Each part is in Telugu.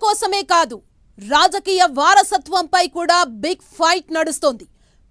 కోసమే కాదు, రాజకీయ వారసత్వంపై కూడా బిగ్ ఫైట్ నడుస్తోంది.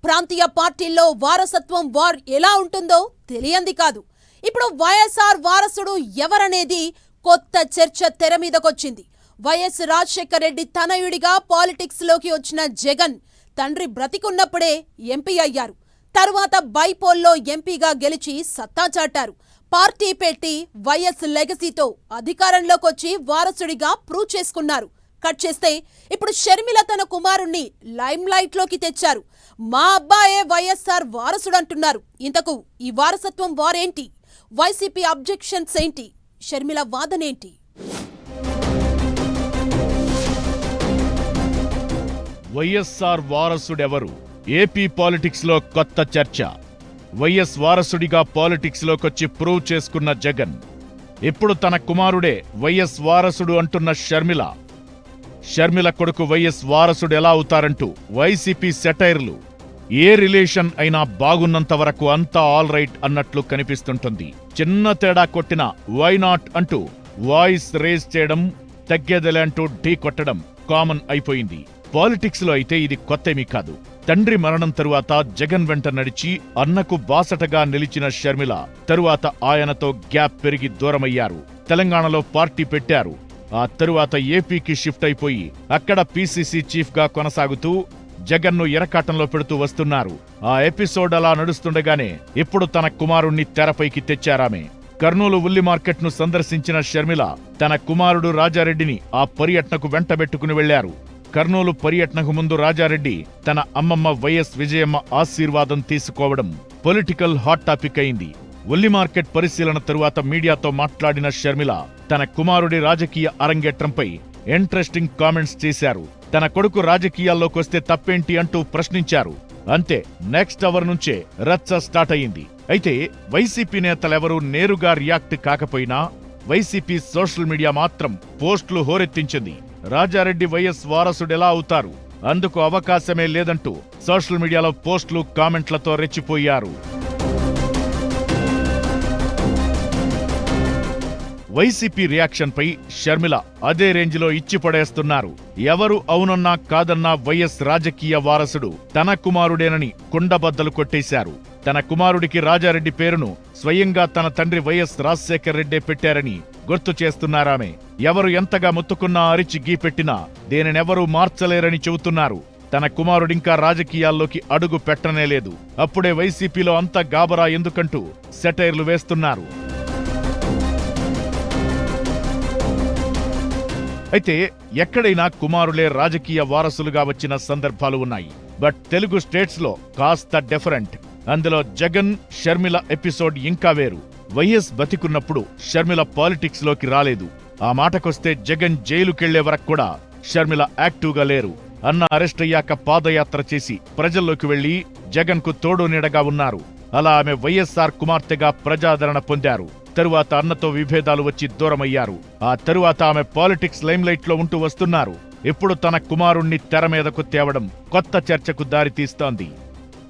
ప్రాంతీయ పార్టీల్లో వారసత్వం వార్ ఎలా ఉంటుందో తెలియంది కాదు. ఇప్పుడు వైఎస్ఆర్ వారసుడు ఎవరనేది కొత్త చర్చ తెర మీదకొచ్చింది. వైఎస్ రాజశేఖర రెడ్డి తనయుడిగా పాలిటిక్స్ లోకి వచ్చిన జగన్ తండ్రి బ్రతికున్నప్పుడే ఎంపీ అయ్యారు. తరువాత బైపోల్లో ఎంపీగా గెలిచి సత్తా చాటారు. పార్టీ పెట్టి వైఎస్ లెగసీతో అధికారంలోకొచ్చి వారసుడిగా ప్రూవ్ చేసుకున్నారు. కట్ చేస్తే ఇప్పుడు షర్మిల తన కుమారుణ్ణి లైమ్ లైట్ లోకి తెచ్చారు. మా అబ్బాయే వైఎస్ఆర్ వారసుడంటున్నారు. ఇంతకు ఈ వారసత్వం వారేంటి? వైసీపీ అబ్జెక్షన్స్ ఏంటి? షర్మిల వాదనేంటి? వైఎస్ఆర్ వారసుడెవరు? ఏపీ పాలిటిక్స్ లో కొత్త చర్చ. వైఎస్ వారసుడిగా పాలిటిక్స్ లోకొచ్చి ప్రూవ్ చేసుకున్న జగన్ ఇప్పుడు తన కుమారుడే వైఎస్ వారసుడు అంటున్న షర్మిల. షర్మిల కొడుకు వైఎస్ వారసుడు ఎలా అవుతారంటూ వైసీపీ సెటైర్లు. ఏ రిలేషన్ అయినా బాగున్నంత వరకు అంతా ఆల్ రైట్ అన్నట్లు కనిపిస్తుంటుంది. చిన్న తేడా కొట్టినా వై నాట్ అంటూ వాయిస్ రేజ్ చేయడం, తగ్గేదలే అంటూ ఢీ కొట్టడం కామన్ అయిపోయింది. పాలిటిక్స్ లో అయితే ఇది కొత్తేమీ కాదు. తండ్రి మరణం తరువాత జగన్ వెంట నడిచి అన్నకు బాసటగా నిలిచిన షర్మిల తరువాత ఆయనతో గ్యాప్ పెరిగి దూరమయ్యారు. తెలంగాణలో పార్టీ పెట్టారు. ఆ తరువాత ఏపీకి షిఫ్ట్ అయిపోయి అక్కడ పీసీసీ చీఫ్ గా కొనసాగుతూ జగన్ను ఎరకాటంలో పెడుతూ వస్తున్నారు. ఆ ఎపిసోడ్ అలా నడుస్తుండగానే ఇప్పుడు తన కుమారుణ్ణి తెరపైకి తెచ్చారామె. కర్నూలు ఉల్లి మార్కెట్ ను సందర్శించిన షర్మిల తన కుమారుడు రాజారెడ్డిని ఆ పర్యటనకు వెంటబెట్టుకుని వెళ్లారు. కర్నూలు పర్యటనకు ముందు రాజారెడ్డి తన అమ్మమ్మ వైఎస్ విజయమ్మ ఆశీర్వాదం తీసుకోవడం పొలిటికల్ హాట్ టాపిక్ అయింది. ఉల్లి మార్కెట్ పరిశీలన తరువాత మీడియాతో మాట్లాడిన షర్మిల తన కుమారుడి రాజకీయ అరంగేట్రంపై ఇంట్రెస్టింగ్ కామెంట్స్ చేశారు. తన కొడుకు రాజకీయాల్లోకొస్తే తప్పేంటి అంటూ ప్రశ్నించారు. అంతే, నెక్స్ట్ అవర్ నుంచే రచ్చ స్టార్ట్ అయింది. అయితే వైసీపీ నేతలెవరూ నేరుగా రియాక్ట్ కాకపోయినా వైసీపీ సోషల్ మీడియా మాత్రం పోస్టులు హోరెత్తించింది. రాజారెడ్డి వైఎస్ వారసుడెలా అవుతారు? అందుకు అవకాశమే లేదంటూ సోషల్ మీడియాలో పోస్టులు, కామెంట్లతో రెచ్చిపోయారు. వైసీపీ రియాక్షన్ పై షర్మిల అదే రేంజ్లో ఇచ్చిపడేస్తున్నారు. ఎవరు అవునన్నా కాదన్నా వైఎస్ రాజకీయ వారసుడు తన కుమారుడేనని కుండబద్దలు కొట్టేశారు. తన కుమారుడికి రాజారెడ్డి పేరును స్వయంగా తన తండ్రి వైఎస్ రాజశేఖర రెడ్డే పెట్టారని గుర్తు చేస్తున్నారామె. ఎవరు ఎంతగా ముత్తుకున్నా, అరిచి గీపెట్టినా దేనినెవరూ మార్చలేరని చెబుతున్నారు. తన కుమారుడింకా రాజకీయాల్లోకి అడుగు పెట్టనేలేదు, అప్పుడే వైసీపీలో అంత గాబరా ఎందుకంటూ సెటైర్లు వేస్తున్నారు. అయితే ఎక్కడైనా కుమారులే రాజకీయ వారసులుగా వచ్చిన సందర్భాలు ఉన్నాయి. బట్ తెలుగు స్టేట్స్ లో కాస్త డిఫరెంట్. అందులో జగన్ షర్మిల ఎపిసోడ్ ఇంకా వేరు. వైఎస్ బతికున్నప్పుడు షర్మిల పాలిటిక్స్ లోకి రాలేదు. ఆ మాటకొస్తే జగన్ జైలుకెళ్లే వరకు కూడా షర్మిల యాక్టివ్గా లేరు. అన్న అరెస్ట్ అయ్యాక పాదయాత్ర చేసి ప్రజల్లోకి వెళ్లి జగన్ కు తోడు నీడగా ఉన్నారు. అలా ఆమె వైఎస్ఆర్ కుమార్తెగా ప్రజాదరణ పొందారు. తరువాత అన్నతో విభేదాలు వచ్చి దూరమయ్యారు. ఆ తరువాత ఆమె పాలిటిక్స్ లైమ్లైట్ లో ఉంటూ వస్తున్నారు. ఇప్పుడు తన కుమారుణ్ణి తెర మీదకు తేవడం కొత్త చర్చకు దారితీస్తోంది.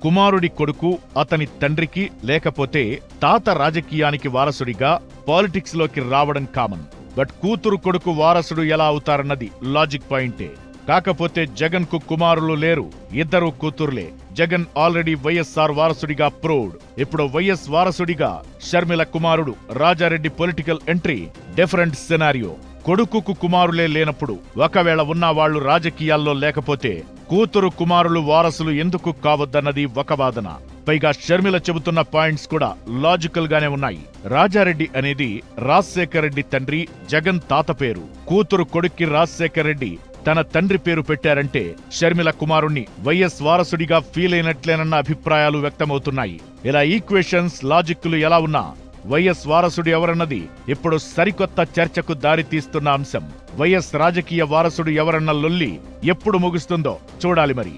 కుమారుడి కొడుకు అతని తండ్రికి లేకపోతే తాత రాజకీయానికి వారసుడిగా పాలిటిక్స్ లోకి రావడం కామన్. బట్ కూతురు కొడుకు వారసుడు ఎలా అవుతారన్నది లాజిక్ పాయింటే. కాకపోతే జగన్ కు కుమారులు లేరు, ఇద్దరు కూతురులే. జగన్ ఆల్రెడీ వైఎస్ఆర్ వారసుడిగా ప్రూవ్డ్. ఇప్పుడు వైఎస్ వారసుడిగా షర్మిల కుమారుడు Rajareddy political entry different scenario. కొడుకుకు కుమారులే లేనప్పుడు, ఒకవేళ ఉన్న వాళ్లు రాజకీయాల్లో లేకపోతే కూతురు కుమారులు వారసులు ఎందుకు కావద్దన్నది ఒక వాదన. పైగా షర్మిల చెబుతున్న పాయింట్స్ కూడా లాజికల్ గానే ఉన్నాయి. రాజారెడ్డి అనేది రాజశేఖర రెడ్డి తండ్రి జగన్ తాత పేరు. కూతురు కొడుక్కి రాజశేఖర రెడ్డి తన తండ్రి పేరు పెట్టారంటే షర్మిల కుమారుణ్ణి వైఎస్ వారసుడిగా ఫీల్ అయినట్లేనన్న అభిప్రాయాలు వ్యక్తమవుతున్నాయి. ఇలా ఈక్వేషన్స్, లాజిక్లు ఎలా ఉన్నా వైఎస్ వారసుడు ఎవరన్నది ఇప్పుడు సరికొత్త చర్చకు దారితీస్తున్న అంశం. వైఎస్ రాజకీయ వారసుడు ఎవరన్న లొల్లి ఎప్పుడు ముగుస్తుందో చూడాలి మరి.